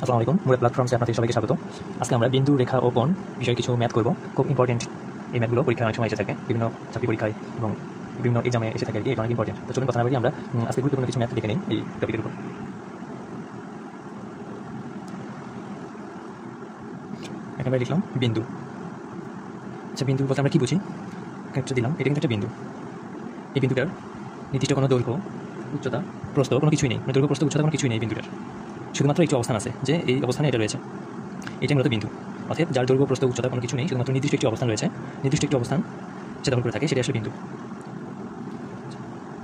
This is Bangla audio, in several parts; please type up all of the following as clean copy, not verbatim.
আসসালামু আলাইকুম। মুরাদ প্ল্যাটফর্মসে আপনাদের সবাইকে স্বাগত। আজকে আমরা বিন্দু, রেখা ও কোণ বিষয়ে কিছু ম্যাথ করব। খুব ইম্পর্টেন্ট এই ম্যাথগুলো পরীক্ষায় অনেক সময় এসে থাকে, বিভিন্ন চাকরি পরীক্ষায় এবং বিভিন্ন এক্সামে এসে থাকে আর কি। এটা অনেক ইম্পর্টেন্ট। তো চলুন কথা না বলি, আমরা আজকে গুরুত্বপূর্ণ কিছু ম্যাথ দেখে নিই এই টপিকের উপর। এখানে লিখলাম বিন্দু। আচ্ছা, বিন্দু বলতে আমরা কী বুঝি? একটা দিলাম, এটা কিন্তু একটা বিন্দু। এই বিন্দুটার নির্দিষ্ট কোনো দৈর্ঘ্য, উচ্চতা, প্রস্থ কোনো কিছুই নেই। মানে দৈর্ঘ্য, প্রস্থ, উচ্চতা কোনো কিছুই নেই বিন্দুটার। শুধুমাত্র একটি অবস্থান আছে, যে এই অবস্থানে এটা রয়েছে। এটাই মূলত বিন্দু। অর্থাৎ যার দৈর্ঘ্য, প্রস্থ, উচ্চতা কোনো কিছু নেই, শুধুমাত্র নির্দিষ্ট একটি অবস্থান রয়েছে, নির্দিষ্ট একটি অবস্থান সে দখল করে থাকে, সেটা আসলে বিন্দু।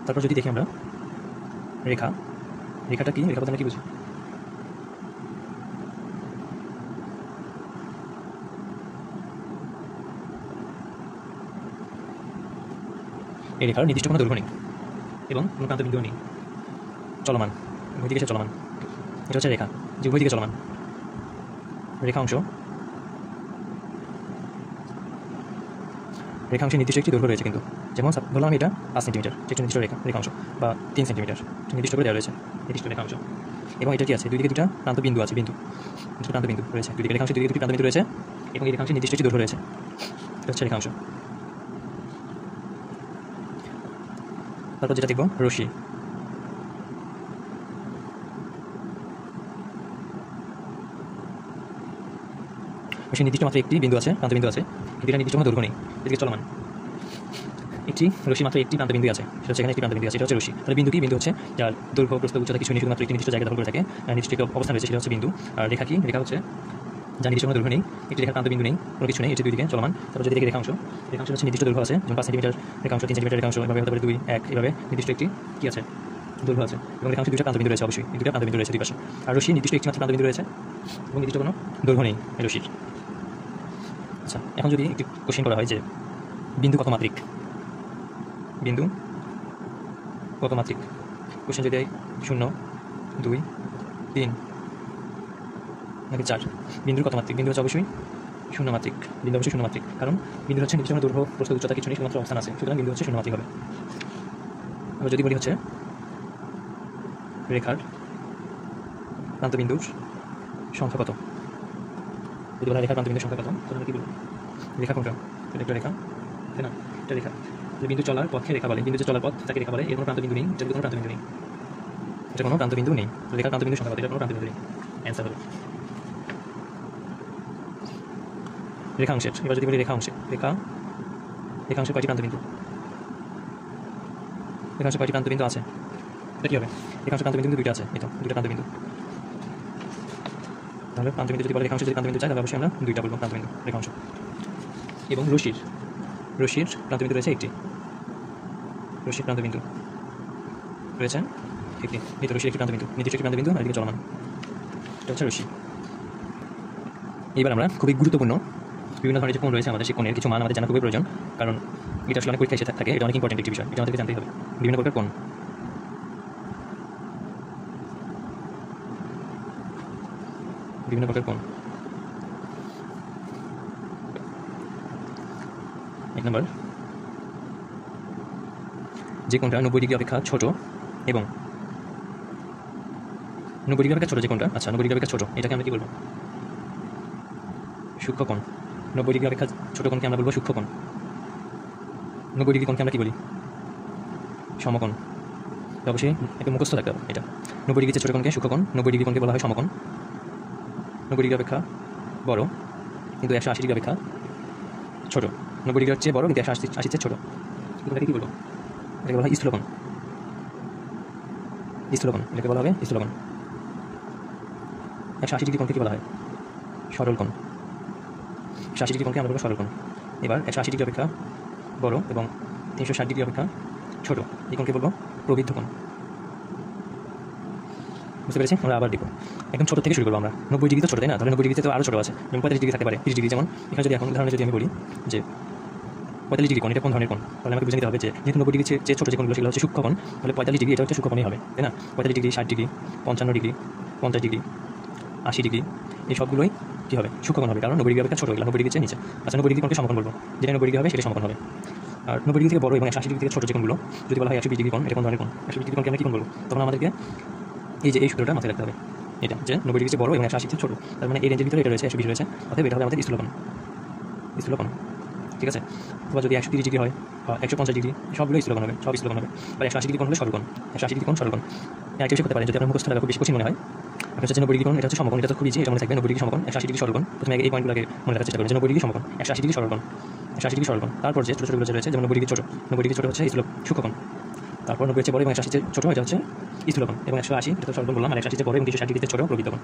তারপর যদি দেখি আমরা রেখা, রেখাটা কি? রেখা বলতে আমরা কী বুঝি? এই রেখার নির্দিষ্ট কোনো দৈর্ঘ্য নেই এবং কোনো প্রান্ত বিন্দুও নেই, চলমান, উভয় দিকে চলমান। এটা হচ্ছে রেখা, যে উভয় দিকে চলমান। রেখাংশের নির্দিষ্ট একটি দৈর্ঘ্য রয়েছে, কিন্তু যেমন বললাম এটা 5 সেন্টিমিটার, যেটা নির্দিষ্ট রেখাংশ, বা 3 সেন্টিমিটার নির্দিষ্ট করে দেওয়া রয়েছে, নির্দিষ্ট রেখাংশ। এবং এটা কি আছে? দুই দিকে দুটা প্রান্ত বিন্দু আছে, প্রান্ত বিন্দু রয়েছে দুই দিকে, রেখাংশের দুই দিকে দুটি প্রান্ত বিন্দু রয়েছে এবং এই রেখাংশের নির্দিষ্ট একটি দৈর্ঘ্য রয়েছে। এটা হচ্ছে রেখাংশ। তারপর যেটা দেখব রশ্মি। রশ্মির নির্দিষ্ট মাত্র একটি বিন্দু আছে, প্রান্ত বিন্দু আছে, কিন্তু এটা নির্দিষ্ট কোনো দৈর্ঘ্য নেই, এদিকে চলমান। একটি রশ্মি মাত্র একটি প্রান্ত বিন্দু আছে, সেটা হচ্ছে এখানে একটি প্রান্ত বিন্দু আছে, এটা হচ্ছে রশ্মি। তাহলে বিন্দু কি? বিন্দু হচ্ছে যার দৈর্ঘ্য, প্রস্থ, উচ্চতা কিছু নেই, শুধুমাত্র একটি নির্দিষ্ট জায়গা দখল করে থাকে, নির্দিষ্ট একটি অবস্থান রয়েছে, সেটা হচ্ছে বিন্দু। আর রেখা কি? রেখা হচ্ছে যার নির্দিষ্ট কোনো দৈর্ঘ্য নেই, একটি রেখার প্রান্ত বিন্দু নেই, কোনো কিছু নেই, এটি দুই দিকে চলমান। তারপর যদি দেখি রেখাংশ, রেখাংশ হচ্ছে নির্দিষ্ট দৈর্ঘ্য আছে, যেমন 5 সেন্টিমিটার রেখাংশ, 3 সেন্টিমিটার রেখাংশ, এভাবে হতে পারে 2, 1, এভাবে নির্দিষ্ট একটি কি আছে? দৈর্ঘ্য আছে। এবং রেখাংশে দুটো প্রান্ত বিন্দু রয়েছে, অবশ্যই এই দুটো প্রান্ত বিন্দু রয়েছে দুই পাশে। আর রশ্মি নির্দিষ্ট একটি মাত্র প্রান্ত বিন্দু রয়েছে এবং নির্দিষ্ট কোনো দৈর্ঘ্য নেই এই রশ্মির। আচ্ছা, এখন যদি একটি কোশ্চেন করা হয় যে বিন্দু কত মাত্রিক? বিন্দু কত মাত্রিক? কোশ্চেন যদি 0, 2, 3 নাকি 4, বিন্দুর কত মাত্রিক? বিন্দু হচ্ছে অবশ্যই 0 মাত্রিক। বিন্দু অবশ্যই 0 মাত্রিক, কারণ বিন্দু হচ্ছে নির্দিষ্ট দৈর্ঘ্য, প্রস্থ, উচ্চতা কিছু নেই, শুধুমাত্র অবস্থান আছে, সুতরাং বিন্দু হচ্ছে 0 মাত্রিক হবে। আমরা যদি বলি হচ্ছে রেখার প্রান্ত বিন্দুর সংখ্যা কত? যদি বলা রেখার প্রান্ত বিন্দুর সংখ্যা কত, তাহলে কি বলবো? রেখা কোনটা? এটা একটা রেখা, তাই না? এটা রেখা। বিন্দু চলার পথকে রেখা বলে, বিন্দু যে চলার পথ তাকে রেখা বলে। এর কোনো প্রান্ত বিন্দু নেই, এটার কোনো প্রান্ত বিন্দু নেই, এটা কোনো প্রান্ত বিন্দু নেই। রেখার প্রান্ত বিন্দুর সংখ্যা কত? এটা কোনো প্রান্ত বিন্দু নেই। অ্যান্সার হবে রেখাংশের। এবার যদি বলি রেখাংশে, রেখাংশের কয়টি প্রান্ত বিন্দু? রেখাংশের কয়টি প্রান্ত বিন্দু আছে? এটা কী হবে? রেখাংশের প্রান্ত বিন্দু দুইটা আছে, এই তো দুইটা প্রান্ত বিন্দু। তাহলে প্রান্ত বিন্দু যদি বলে রেখাংশ, যদি প্রান্ত বিন্দু চাই, তাহলে অবশ্যই আমরা দুইটা বলবো প্রান্ত বিন্দু, রেখাংশ। এবং রশ্মির প্রান্ত বিন্দু রয়েছে একটি, রশ্মির প্রান্ত বিন্দু রয়েছে একটি, এই তো রশ্মির একটি প্রান্ত বিন্দু, নির্দিষ্ট একটি প্রান্ত বিন্দু, আর এদিকে চলমান, এটা হচ্ছে রশ্মি। এবার আমরা খুবই গুরুত্বপূর্ণ বিভিন্ন ধরনের যে কোণ রয়েছে, আমাদের সেই কোণের কিছু মান আমাদের জানা খুবই প্রয়োজন, কারণ এটা আসলে অনেক পরীক্ষা এসে থাকে, এটা অনেক ইম্পর্টেন্ট একটি বিষয়, এটা আমাদেরকে জানতেই হবে। বিভিন্ন প্রকার কোণ, বিভিন্ন প্রকার কোণ। 1 নম্বর, যে কোণটা 90 ডিগ্রি অপেক্ষা ছোট এবং 90 ডিগ্রি অপেক্ষা ছোট যে কোণটা, আচ্ছা 90 ডিগ্রি অপেক্ষা ছোট, এটাকে আমরা কি বলবো? সূক্ষ্ম কোণ। 90 ডিগ্রি অপেক্ষা ছোট কোণকে আমরা বলবো সূক্ষ্ম কোণ। 90 ডিগ্রি কোণকে আমরা কি বলি? সমকোণ। অবশ্যই একটু মুখস্থ থাকতে হবে এটা। 90 ডিগ্রি ছোট কোণকে সূক্ষ্ম কোণ, 90 ডিগ্রি কোণকে বলা হয় সমকোণ। 90 ডিগ্রি অপেক্ষা বড় কিন্তু 180 ডিগ্রি অপেক্ষা ছোট। 90 ডিগ্রির চেয়ে বড় কিন্তু 180 চেয়ে ছোট, এটাকে কী বলবো? এটাকে বলা হয় স্থূলকোণ। স্থূলকোণ, এটাকে বলা হবে স্থূলকোণ। 180 ডিগ্রি কোণকে কী বলা হয়? সরল কোণ। 180 ডিগ্রি কোণকে আমরা বলবো সরল কোণ। এবার 180 ডিগ্রি অপেক্ষা বড় এবং 360 ডিগ্রি অপেক্ষা ছোট, এই কোণকে বলবো প্রবৃদ্ধ কোণ। বুঝতে পেরেছি? আমরা আবার দেখব, একদম ছোটো থেকে শুরু করবো আমরা। 90 ডিগ্রি তো ছোটো, তাই না? তাহলে 90 ডিগ্রিতে তো আরও ছোটো আছে, যেমন 45 ডিগ্রি থাকতে পারে, 30 ডিগ্রি। যেমন এখানে যদি এখন উদাহরণে যদি আমি বলি যে 45 ডিগ্রি কোণ, এটা কোন ধরনের কোণ, তাহলে আমাকে বুঝে নিতে হবে যে যেহেতু 90 ডিগ্রি যে ছোটো যে কোণগুলো সেগুলো হচ্ছে সূক্ষ্ম কোণ, তাহলে 45 ডিগ্রি এটা হচ্ছে সূক্ষ্ম কোণই হবে, তাই না? 45 degree, 60 degree, 55 degree, 50 degree, 80 degree, এই সবগুলোই কী হবে? সূক্ষ্ম কোণ হবে, কারণ 90 ডিগ্রি অপেক্ষা ছোটো, এগুলো 90 ডিগ্রি চেয়ে নিচে। আচ্ছা, 90 ডিগ্রি কোণকে সমকোণ বলবো, যেটা 90 ডিগ্রি হবে সেটা সমকোণ হবে। আর 90 ডিগ্রি থেকে বড় এবং 180 ডিগ্রি থেকে ছোটো যে কোণগুলো যদি বলা হয় 120 ডিগ্রি কোণ, এটা কোন ধরনের কোণ? 120 ডিগ্রি কোণকে আমরা কী কোণ বলবো? তখন আমাদেরকে এই যে এই সূত্রটা মাথায় রাখতে হবে। এটা যে 90 ডিগ্রি বড় এবং 180 ছোট, তার মানে এই রেঞ্জের ভিতরে এটা রয়েছে, 120 রয়েছে, অতএব এটা হবে আমাদের স্থূলকোণ। স্থূলকোণ, ঠিক আছে। অথবা যদি 130 ডিগ্রি হয় বা 150 ডিগ্রি, সবগুলো স্থূলকোণ হবে, সব স্থূলকোণ হবে। বা 180 ডিগ্রি কোণ হলে সরলকোণ, 180 ডিগ্রি কোণ সরলকোণ। একটা বিষয় করতে পারেন, যদি আপনার মুখস্থ লাগা খুব বেশি কঠিন মনে হয়, আপনার হচ্ছে 90 ডিগ্রি কোণ, এটা হচ্ছে সমকোণ, এটা তো খুব ইজি, এটা মনে থাকবে 90 ডিগ্রি সমকোণ, 180 ডিগ্রি সরলকোণ। প্রথমে আগে এই পয়েন্টগুলোকে মনে রাখার চেষ্টা করুন, 90 ডিগ্রি সমকোণ, 180 ডিগ্রি সরলকোণ, 180 ডিগ্রি সরলকোণ। তারপর যে ছোটো ছোটোগুলো রয়েছে, যেমন 90 ডিগ্রি ছোটো, 90 ডিগ্রি ছোটো হচ্ছে সূক্ষ্মকোণ। তারপর 90 চেয়ে বড় এবং 180 ছোটো, এটা হচ্ছে স্থূলকোণ। এবং 180 এটা তো সরলকোণ বললাম, আর 180 চেয়ে বড় এবং 360 ডিগ্রিতে ছোটো প্রকৃতকোণ।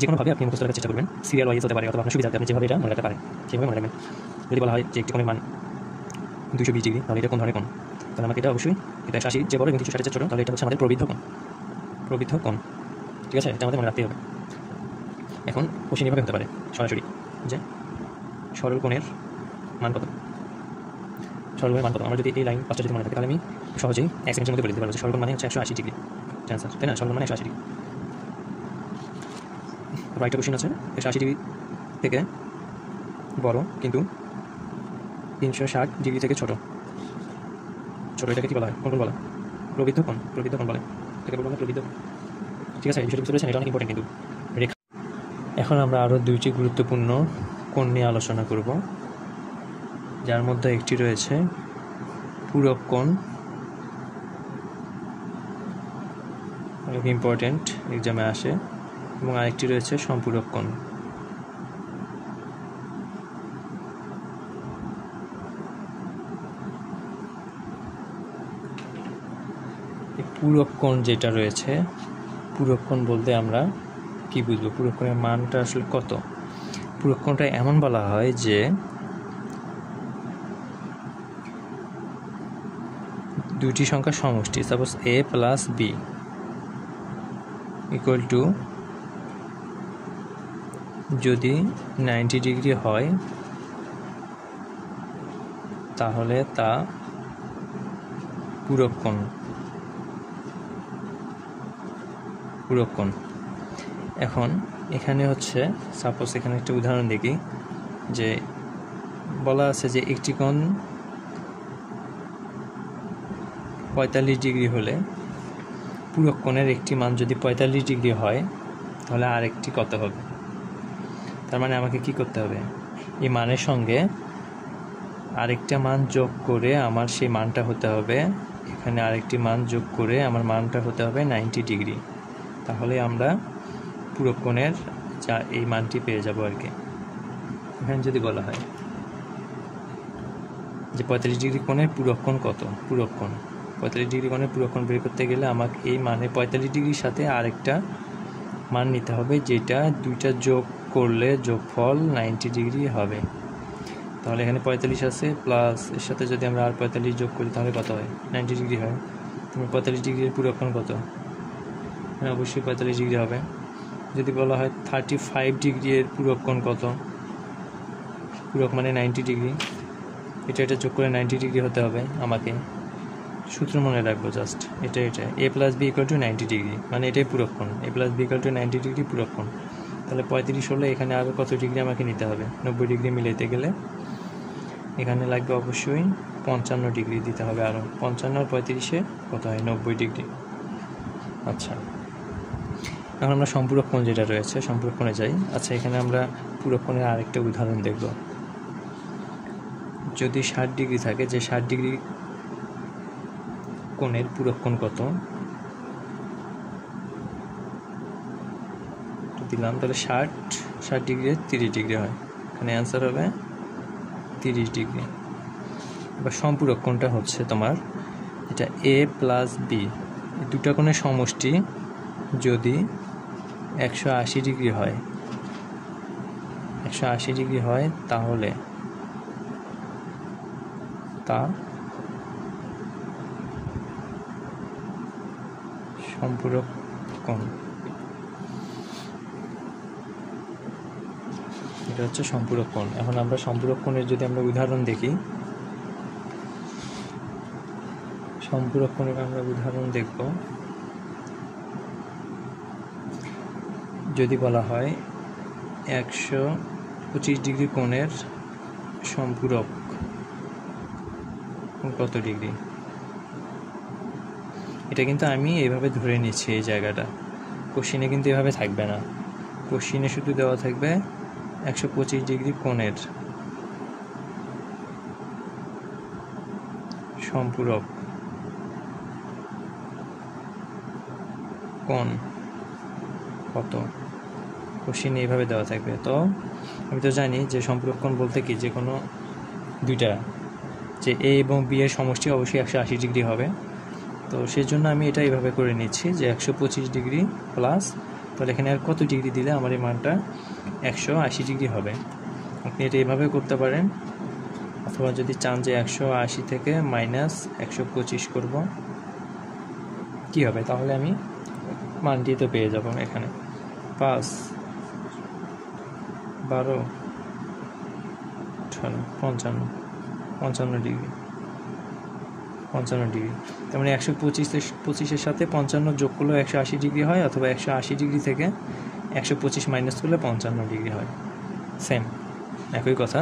যে কোনোভাবে আপনি মুখস্থ রাখার চেষ্টা করবেন, সিরিয়াল ওয়াইজ হতে পারে, অথবা আপনার সুবিধাতে আপনি যেভাবে এটা মনে রাখতে পারেন সেভাবে মনে রাখবেন। যদি বলা হয় যে একটি কোণের মান 220 ডিগ্রি, তাহলে এটা কোন ধরনের কোণ? তাহলে আমাকে এটা অবশ্যই এটা 180 যে বড় এবং 360 যে ছোটো, তাহলে এটা হচ্ছে আমাদের প্রবৃদ্ধ কোণ। প্রবৃদ্ধ কোণ, ঠিক আছে, এটা আমাদের মনে রাখতেই হবে। এখন কোশ্চেন এভাবে হতে পারে সরাসরি যে সরল কোণের মান কত, সরল কোণের মান কত। আমরা যদি এই লাইন পাঁচটা যদি মনে থাকে, তাহলে আমি সহজেই 1 সেকেন্ডের মধ্যে বলে দিতে পারবো যে সরল কোণ মানে হচ্ছে 180 ডিগ্রি অ্যান্সার, তাই না? সরল কোণ মানে 180 ডিগ্রি। একটা কোশ্চেন আছে 180 ডিগ্রি থেকে বড় কিন্তু 360 ডিগ্রি থেকে ছোট, এটাকে কী বলা হয়? কোন কোণ বলা? প্রবৃদ্ধ কোণ, প্রবৃদ্ধ কোণ বলে, এটাকে বলা হয় প্রবৃদ্ধ কোণ, ঠিক আছে। এই বিষয়টা বুঝতে পেরেছেন, এটা অনেক ইম্পর্টেন্ট কিন্তু। এখন আমরা আরও দুইটি গুরুত্বপূর্ণ কোণ নিয়ে আলোচনা করব, যার মধ্যে একটি রয়েছে পূরক কোণ, অনেক ইম্পর্টেন্ট, এক্সামে আসে, এবং আরেকটি রয়েছে সম্পূরক কোণ। পূরক কোণ যেটা রয়েছে, পূরক কোণ বলতে আমরা কি বুঝবো? পূরক কোণের মানটা আসলে কত? পূরক কোণটা এমন বলা হয় যে দুইটি সংখ্যার সমষ্টি, suppose a plus B equal to, যদি 90 ডিগ্রি হয় তাহলে তা পূরক কোণ। পূরক কোণ। এখন এখানে হচ্ছে সাপোজ এখানে একটা উদাহরণ দেখি, যে বলা আছে যে একটি কোণ 45 ডিগ্রি হলে পূরক কোণের একটি মান যদি 45 ডিগ্রি হয়, তাহলে আরেকটি কত হবে? তার মানে আমাকে কি করতে হবে? এই মানের সঙ্গে আরেকটা মান যোগ করে আমার সেই মানটা হতে হবে, এখানে আরেকটি মান যোগ করে আমার মানটা হতে হবে 90 ডিগ্রি। তাহলে আমরা পূরক কোণের যা এই মানটি পেয়ে যাব আর কি। এখানে যদি বলা হয় যে 45 ডিগ্রি কোণের পূরক কোণ কত, পূরক কোণ 45 ডিগ্রি কোণের পূরক কোণ বের করতে গেলে আমাকে এই মানে 45 ডিগ্রির সাথে আরেকটা মান নিতে হবে, যেটা দুইটা যোগ করলে যোগফল 90 ডিগ্রি হবে। তাহলে এখানে 45 আছে, প্লাস এর সাথে যদি আমরা আর 45 যোগ করি তাহলে কত হয়? 90 ডিগ্রি হয়। তুমি 45 ডিগ্রির পূরক কোণ কত? হ্যাঁ, অবশ্যই 45 ডিগ্রি হবে। যদি বলা হয় 35 ডিগ্রি এর পূরক কোণ কত, পূরক মানে 90 ডিগ্রি, এটা যোগ করে 90 ডিগ্রি হতে হবে আমাকে। সূত্র মনে রাখবো জাস্ট, এটা a plus B equal to 90 degree, মানে এটাই পূরক কোণ। a plus B equal to 90 degree পূরক কোণ। তাহলে 35 হলে এখানে আরও কত ডিগ্রি আমাকে নিতে হবে? 90 ডিগ্রি মিলাইতে গেলে এখানে লাগবে অবশ্যই 55 ডিগ্রি দিতে হবে, আরও 55 আর 35-এ কত হয়? 90 ডিগ্রি। আচ্ছা, এখন আমরা সম্পূরক কোণ যেটা রয়েছে, সম্পূরক কোণে যাই। আচ্ছা, এখানে আমরা পূরক কোণের আরেকটা উদাহরণ দেখব। যদি 60 ডিগ্রি থাকে, যে 60 ডিগ্রি কোণের পূরক কোণ কত দিলাম, তাহলে 60 ডিগ্রি 30 ডিগ্রি হয়, এখানে অ্যান্সার হবে 30 ডিগ্রি। এবার সম্পূরক কোণটা হচ্ছে তোমার এটা a প্লাস বি, দুটা কোণের সমষ্টি যদি 180 ডিগ্রি হয়, 180 ডিগ্রি হয়, তাহলে তা সম্পূরক কোণ। এটা হচ্ছে সম্পূরক কোণ। এখন আমরা সম্পূরক কোণের যদি আমরা উদাহরণ দেখি, সম্পূরক কোণের আমরা উদাহরণ দেখব। যদি বলা হয় 125 ডিগ্রি কোণের সম্পূরক কত ডিগ্রি, এটা কিন্তু আমি এইভাবে ধরে নিচ্ছি এই জায়গাটা, কোশ্চিনে কিন্তু এভাবে থাকবে না, কোশ্চিনে শুধু দেওয়া থাকবে 125 ডিগ্রি কোণের সম্পূরক কোণ কত, কোশ্চিনে এইভাবে দেওয়া থাকবে। তো আমি তো জানি যে সম্পূরক কোণ বলতে কি, যে কোনো দুইটা, যে এ এবং বি এর সমষ্টি অবশ্যই 180 ডিগ্রি হবে। তো সেই জন্য আমি এটা এইভাবে করে নিচ্ছি যে 125 ডিগ্রি প্লাস, তাহলে এখানে আর কত ডিগ্রি দিলে আমার এই মানটা 180 ডিগ্রি হবে। আপনি এটা এইভাবে করতে পারেন, অথবা যদি চান যে 180 থেকে মাইনাস 125 করব, কি হবে, তাহলে আমি মানটি তো পেয়ে যাব এখানে 5, 12, 18, 55 ডিগ্রি, 55 ডিগ্রি। তার মানে 125-এর সাথে 55 যোগ করলেও 180 ডিগ্রি হয়, অথবা 180 ডিগ্রি থেকে 125 মাইনাস করলে 55 ডিগ্রি হয়, সেম একই কথা।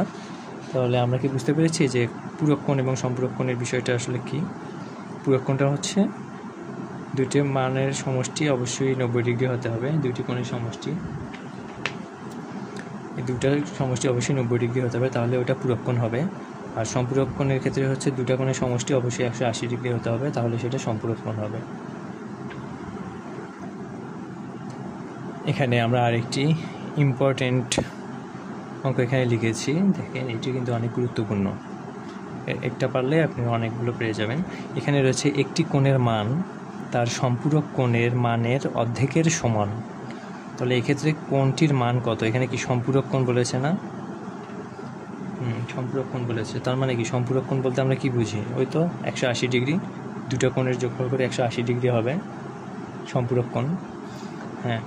তাহলে আমরা কি বুঝতে পেরেছি যে পূরক কোণ এবং সম্পূরক কোণের বিষয়টা আসলে কি? পূরক কোণটা হচ্ছে দুইটি মানের সমষ্টি অবশ্যই 90 ডিগ্রি হতে হবে, দুইটি কোণের সমষ্টি, এই দুটার সমষ্টি অবশ্যই 90 ডিগ্রি হতে হবে, তাহলে ওটা পূরক কোণ হবে। আর সম্পূরক কোণের ক্ষেত্রে হচ্ছে দুটা কোণের সমষ্টি অবশ্যই 180 ডিগ্রি হতে হবে, তাহলে সেটা সম্পূরক কোণ হবে। এখানে আমরা আরেকটি ইম্পর্টেন্ট অঙ্ক এখানে লিখেছি, দেখেন এটি কিন্তু অনেক গুরুত্বপূর্ণ, একটা পারলে আপনি অনেকগুলো পেয়ে যাবেন। এখানে রয়েছে একটি কোণের মান তার সম্পূরক কোণের মানের অর্ধেকের সমান। তাহলে এক্ষেত্রে কোণটির মান কত? এখানে কি সম্পূরক কোণ বলেছে না? সম্পূরক কোণ বলেছে, তার মানে কি সম্পূরক কোণ বলতে আমরা কি বুঝি? ওই তো 180 ডিগ্রি, দুটো কোণের যোগফল করে 180 ডিগ্রি হবে সম্পূরক কোণ। হ্যাঁ,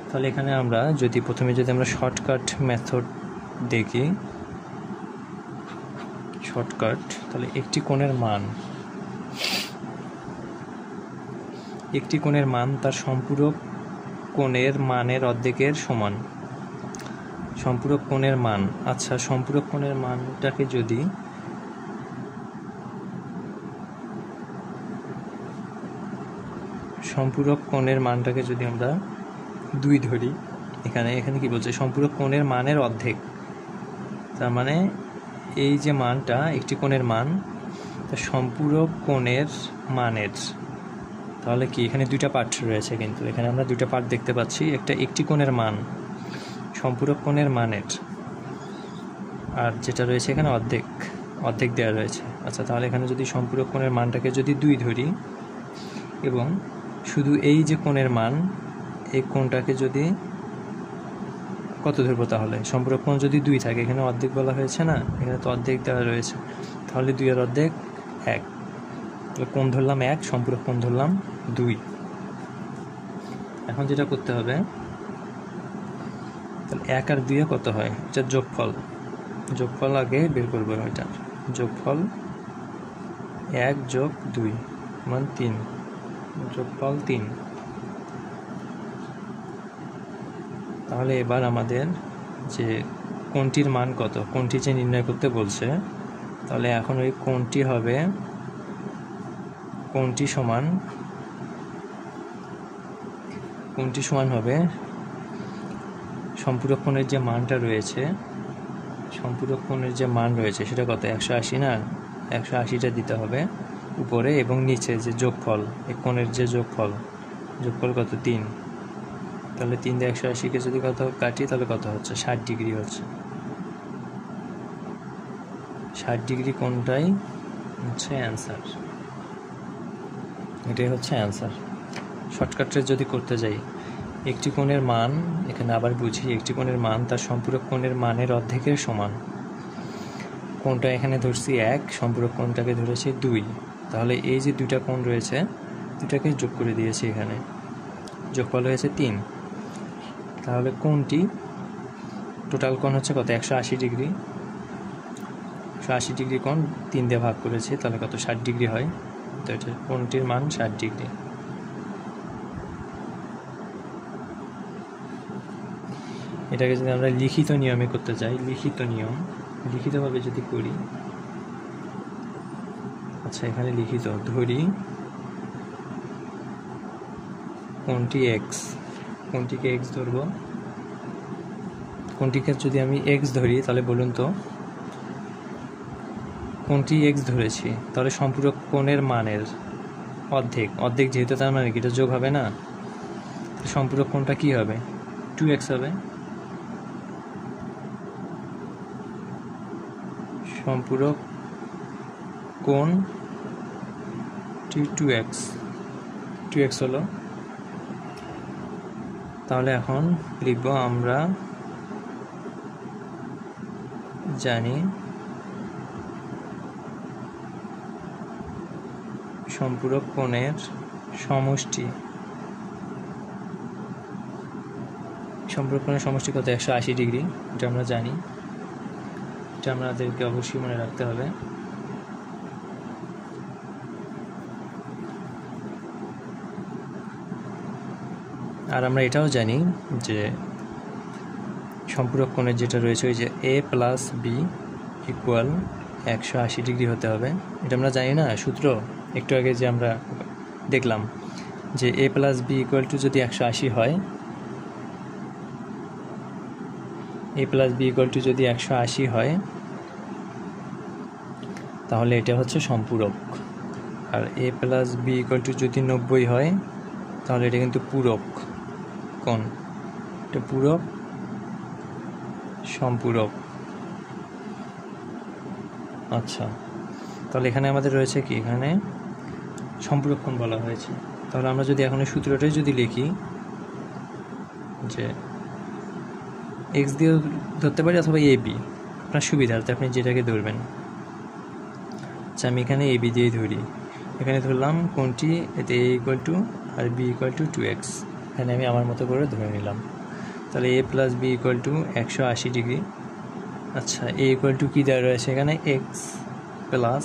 তাহলে এখানে আমরা প্রথমে আমরা শর্টকাট মেথড দেখি, শর্টকাট, তাহলে একটি কোণের মান তার সম্পূরক কোণের মানের অর্ধেকের সমান। সম্পূরক কোণের মান, আচ্ছা সম্পূরক কোণের মানটাকে যদি আমরা 2 ধরি, এখানে কি বলছে? সম্পূরক কোণের মানের অর্ধেক, তার মানে এই যে মানটা একটি কোণের মান তার সম্পূরক কোণের মানের, তাহলে কি এখানে দুইটা পার্ট রয়েছে, কিন্তু এখানে আমরা দুইটা পার্ট দেখতে পাচ্ছি, একটি কোণের মান সম্পূরক কোণের মানের, আর যেটা রয়েছে এখানে অর্ধেক দেওয়া রয়েছে। আচ্ছা, তাহলে এখানে যদি সম্পূরক কোণের মানটাকে যদি 2 ধরি, এবং শুধু এই যে কোণের মান, এই কোণটাকে যদি কত ধরবো, তাহলে সম্পূরক কোণ যদি 2 থাকে, এখানে অর্ধেক বলা হয়েছে না, এখানে তো অর্ধেক দেওয়া রয়েছে, তাহলে 2 এর অর্ধেক 1, তাহলে কোণ ধরলাম 1, সম্পূরক কোণ ধরলাম 2। এখন যেটা করতে হবে, তাহলে 1 আর 2 কত হয়? এটা যোগফল আগে বের করবো, এটা যোগফল 1 যোগ 2 মান 3, যোগফল 3। তাহলে এবার আমাদের যে কোণটির মান কত, কোণটি যে নির্ণয় করতে বলছে, তাহলে এখন ওই কোণটি সমান হবে সম্পূরক কোণের যে মানটা রয়েছে, সম্পূরক কোণের যে মান রয়েছে সেটা কত? 180 না, 180টা দিতে হবে উপরে, এবং নিচে যে যোগফল, এই কোণের যে যোগফল কত? 3। তাহলে 3 দিয়ে 180কে যদি কত কাটি, তাহলে কত হচ্ছে? 60 ডিগ্রি হচ্ছে। 60 ডিগ্রি কোণটাই হচ্ছে অ্যান্সার, এটাই হচ্ছে অ্যান্সার। শর্টকাটে যদি করতে যাই, একটি কোণের মান, এখানে আবার বুঝি, একটি কোণের মান তার সম্পূরক কোণের মানের অর্ধেকের সমান। কোণটা এখানে ধরছি 1, সম্পূরক কোণটাকে ধরেছি 2, তাহলে এই যে দুইটা কোণ রয়েছে, দুটাকে যোগ করে দিয়েছি, এখানে যোগফল হয়েছে 3। তাহলে কোণটি টোটাল কোণ হচ্ছে কত? 180 ডিগ্রি। 180 ডিগ্রি কোণ 3 দিয়ে ভাগ করেছি, তাহলে কত? 60 ডিগ্রি হয়। তো এটা কোণটির মান 60 ডিগ্রি। এটাকে যদি আমরা লিখিত নিয়মে করতে চাই, লিখিতভাবে যদি করি, আচ্ছা এখানে লিখিত ধরি কোণটি x, কোনটিকে এক্স ধরব, কোনটিকে যদি আমি এক্স ধরি তাহলে বলুন তো কোনটি এক্স ধরেছি, তাহলে সম্পূরক কোণের মানের অর্ধেক, অর্ধেক যেহেতু তার মানে এটা যোগ হবে না, সম্পূরক কোণটা কি হবে 2x হবে। সম্পূরক কোণ 2x হলো। তাহলে এখন লিখব আমরা জানি সম্পূরক কোণের সমষ্টি, সম্পূরক কোণের সমষ্টি কত 180 ডিগ্রি, এটা আমরা জানি, এটা আমাদেরকে অবশ্যই মনে রাখতে হবে। আর আমরা এটাও জানি যে সম্পূরক কোণের যেটা রয়েছে ওই যে a + b = 180 ডিগ্রি হতে হবে, এটা আমরা জানি না সূত্র, একটু আগে যে আমরা দেখলাম যে a + b = যদি 180 হয়, a + b = যদি 180 হয় তাহলে এটা হচ্ছে সম্পূরক। আর a + b = যদি 90 হয় তাহলে এটা কিন্তু পূরক কোণ, এটা পূরক সম্পূরক। আচ্ছা, তাহলে এখানে আমাদের রয়েছে কি, এখানে সম্পূরক কোণ বলা হয়েছে। তাহলে আমরা যদি এখন এই সূত্রটাই যদি লিখি যে এক্স দিয়ে ধরতে পারি অথবা এ বি, আপনার সুবিধার্থে আপনি যেটাকে ধরবেন। আচ্ছা, আমি এখানে এ বি দিয়েই ধরি, এখানে ধরলাম কোনটি এতে a = আর b = 2x, এখানে আমি আমার মতো করে ধরে নিলাম। তাহলে a + b = 180 ডিগ্রি। আচ্ছা, a = কী দেওয়া রয়েছে এখানে x প্লাস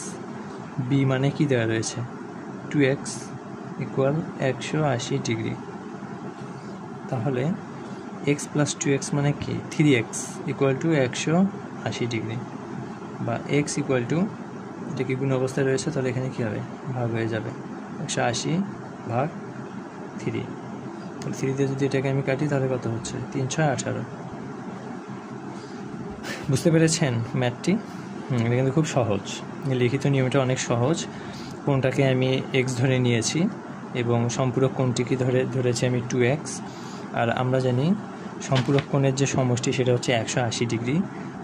b মানে কি দেওয়া রয়েছে 2x = 180 ডিগ্রি। তাহলে x + 2x মানে কি 3x = 180 ডিগ্রি, বা x = এটা কি গুণ অবস্থায় রয়েছে, তাহলে এখানে কী হবে ভাগ হয়ে যাবে 180 ভাগ 3, তাহলে 3 দিয়ে যদি এটাকে আমি কাটি তাহলে কত হচ্ছে 3 6 18। বুঝতে পেরেছেন ম্যাথটি? এটা কিন্তু খুব সহজ, লিখিত নিয়মটা অনেক সহজ। কোণটাকে আমি এক্স ধরে নিয়েছি এবং সম্পূরক কোণটিকে ধরেছি আমি 2x। আর আমরা জানি সম্পূরক কোণের যে সমষ্টি সেটা হচ্ছে 180 ডিগ্রি।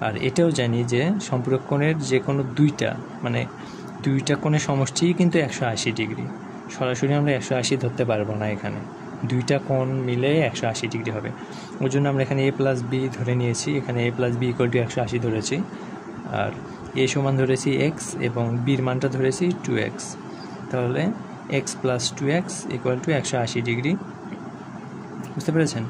আর এটাও জানি যে সম্পূরক কোণের যে কোনো দুইটা কোণের সমষ্টিই কিন্তু 180 ডিগ্রি। সরাসরি আমরা 180 ধরতে পারবো না, এখানে দুইটা কোণ মিলে 180 ডিগ্রি হবে। ওই জন্য আমরা এখানে a + b ধরে নিয়েছি, এখানে a + b = 180 ধরেছি, আর a সমান ধরেছি x এবং b এর মানটা ধরেছি 2x। তাহলে x + 2x = 180 ডিগ্রি। বুঝতে পেরেছেন?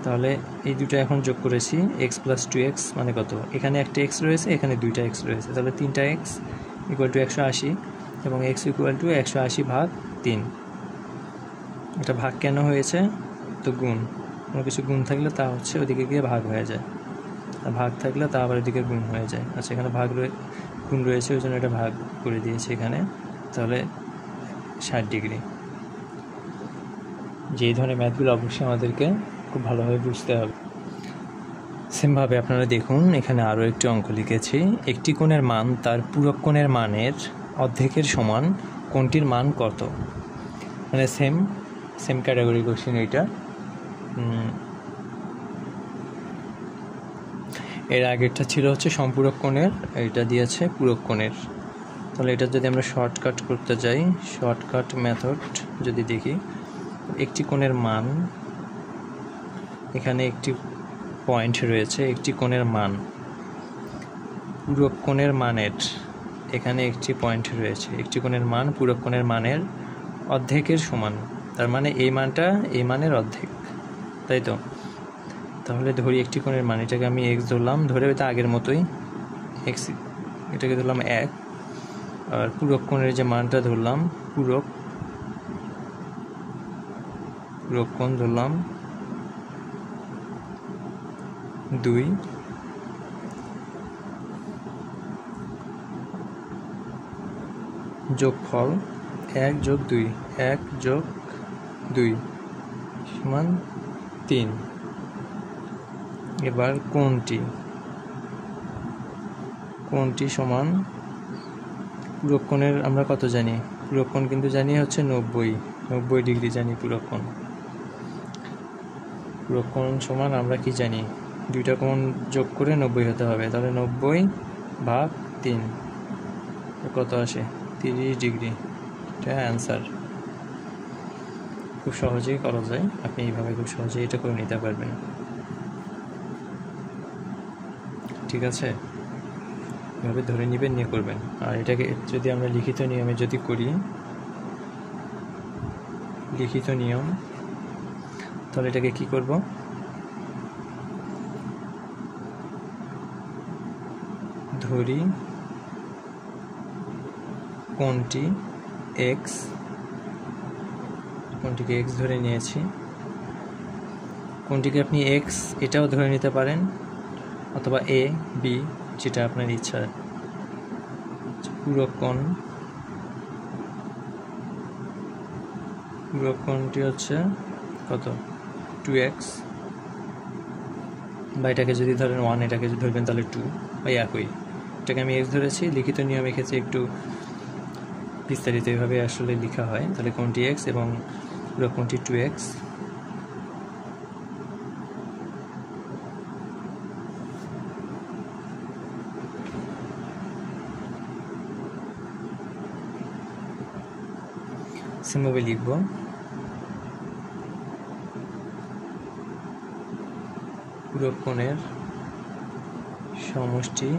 তাহলে এই দুটো এখন যোগ করেছি, x + 2x মানে কত, এখানে একটা x রয়েছে, এখানে দুইটা x রয়েছে, তাহলে 3টা x = 180 এবং x = 180 ভাগ 3। এটা ভাগ কেন হয়েছে, তো গুণ, কোনো কিছু গুণ থাকলে তা হচ্ছে ওদিকে গিয়ে ভাগ হয়ে যায়, আর ভাগ থাকলে তা আবার ওদিকে গুণ হয়ে যায়। আচ্ছা, এখানে গুণ রয়েছে ওই জন্য এটা ভাগ করে দিয়েছি এখানে, তাহলে 60 ডিগ্রি। যেই ধরনের ম্যাথগুলো অবশ্যই আমাদেরকে খুব ভালোভাবে বুঝতে হবে। সেমভাবে আপনারা দেখুন, এখানে আরও একটি অঙ্ক লিখেছি, একটি কোণের মান তার পূরক কোণের মানের অর্ধেকের সমান, কোণটির মান কত। মানে সেম ক্যাটাগরি কোশ্চেন এইটা। এর আগেরটা ছিল হচ্ছে সম্পূরক কোণের, এটা দিয়েছে পূরক কোণের। তাহলে এটা যদি আমরা শর্টকাট করতে যাই, শর্টকাট মেথড যদি দেখি, একটি কোণের মান, এখানে একটি পয়েন্ট রয়েছে, একটি কোণের মান পূরক কোণের মানের, এখানে একটি পয়েন্ট রয়েছে, একটি কোণের মান পূরক কোণের মানের অর্ধেকের সমান, তার মানে এই মানটা এই মানের অর্ধেক, তাই তো। তাহলে ধরি একটি কোণের মান, এটাকে আমি x ধরলাম, ধরে ওইটা আগের মতোই x, এটাকে ধরলাম 1, আর পূরক কোণের যে মানটা ধরলাম, পূরক কোণ ধরলাম 2, যোগফল 1 + 2 1 + 2 সমান 3। এবার কোণটি সমান পূরক কোণের আমরা কত জানি? পূরক কোণ কিন্তু জানি হচ্ছে 90 ডিগ্রি জানি পূরক কোণ। পূরক কোণ সমান আমরা কি জানি? দুইটা কোণ যোগ করে 90 হতে হবে, তাহলে 90/3 কত আসে? 30 ডিগ্রি। এটা অ্যান্সার। খুব সহজেই করা যায়, আপনি এইভাবে খুব সহজেই এটা করে নিতে পারবেন। ঠিক আছে, এভাবে ধরে নেবেন, নিয়ে করবেন। আর এটাকে যদি আমরা লিখিত নিয়মে যদি করি, লিখিত নিয়ম, তাহলে এটাকে কি করব? ধরি কোণটি কোণটিকে x ধরে নিয়েছি। কোণটিকে আপনি x এটাও ধরে নিতে পারেন, অথবা a b, যেটা আপনার ইচ্ছা। পূরক কোণটি হচ্ছে কত? 2x, বা এটাকে যদি ধরেন 1, এটাকে যদি ধরবেন তাহলে 2, বা একই। এটাকে আমি x ধরেছি, লিখিত নিয়মে ক্ষেত্রে একটু বিস্তারিত এভাবে আসলে লেখা হয়। তাহলে কোণটি x এবং পূরক কোণটি 2x। সিম্বলে লিখব পূরক কোণের সমষ্টি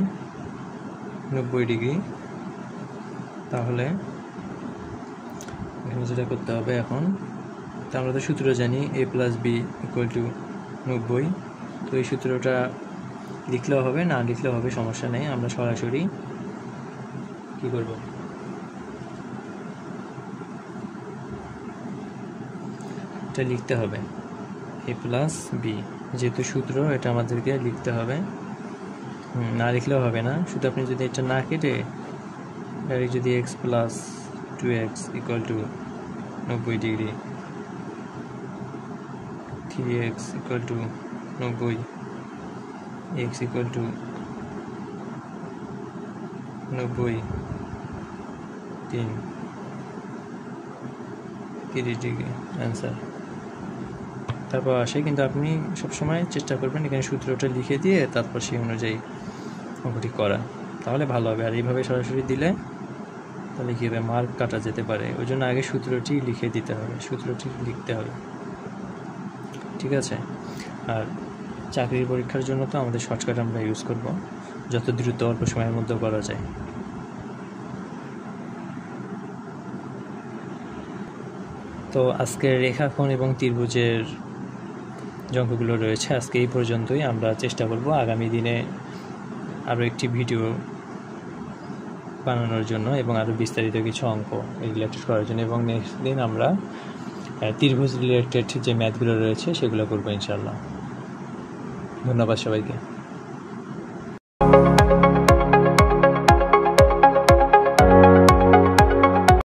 90 ডিগ্রি। তাহলে এখানে যেটা করতে হবে এখন, তা আমরা তো সূত্র জানি a + b = 90। তো এই সূত্রটা লিখলেও হবে, না লিখলেও হবে, সমস্যা নেই। আমরা সরাসরি কি করব? এটা লিখতে হবে a + b, যেহেতু সূত্র, এটা আমাদেরকে লিখতে হবে। না লিখলেও হবে না, শুধু আপনি যদি এটা না কেটে ডাইরেক্ট যদি x + 2x = 90 degree, 3x = 90, x = 90, 30 degree answer. তারপর আসে, কিন্তু আপনি সবসময় চেষ্টা করবেন এখানে সূত্রটা লিখে দিয়ে তারপর সেই অনুযায়ী অঙ্কটি করা, তাহলে ভালো হবে। আর এইভাবে সরাসরি দিলে তাহলে কী হবে? মার্ক কাটা যেতে পারে। ওই জন্য আগে সূত্রটি লিখে দিতে হবে, সূত্রটি লিখতে হবে। ঠিক আছে। আর চাকরির পরীক্ষার জন্য তো আমাদের শর্টকাট আমরা ইউজ করব, যত দ্রুত অল্প সময়ের মধ্যে করা যায়। তো আজকের রেখাখণ্ড এবং ত্রিভুজের যে অঙ্কগুলো রয়েছে আজকে এই পর্যন্তই। আমরা চেষ্টা করব আগামী দিনে আরও একটি ভিডিও বানানোর জন্য এবং আরও বিস্তারিত কিছু অঙ্ক রিলেটেড করার জন্য, এবং নেক্সট দিন আমরা ত্রিভুজ রিলেটেড যে ম্যাথগুলো রয়েছে সেগুলো করবো ইনশাআল্লাহ। ধন্যবাদ সবাইকে।